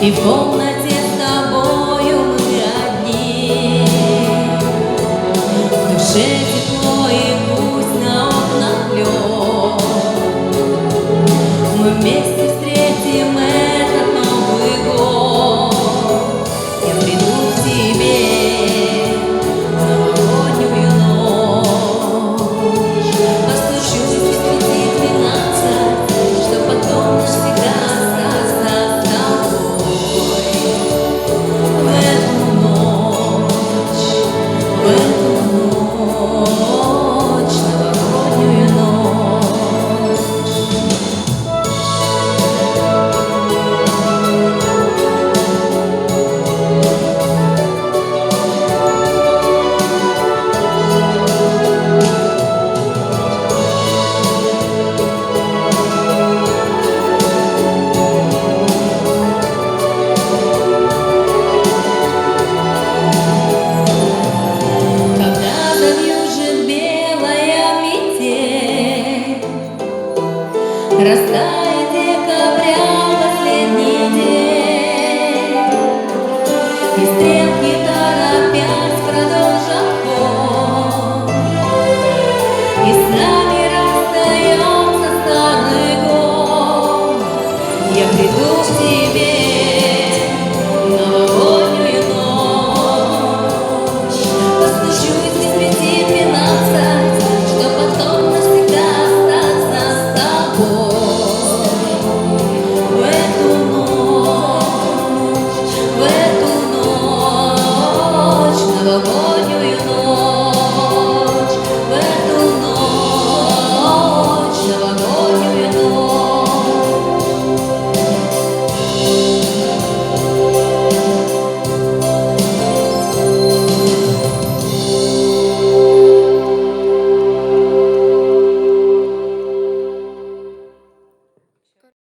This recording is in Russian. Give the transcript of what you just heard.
И в комнате с тобою мы одни. В душе тепло и пусть на окнах лед. Мы вместе встретим этот Новый год. Я приду к тебе в новогоднюю ночь. Постучусь в 12, чтоб потом навсегда остаться с тобой. В эту ночь, новогоднюю ночь. Когда завьюжит белая метель, растает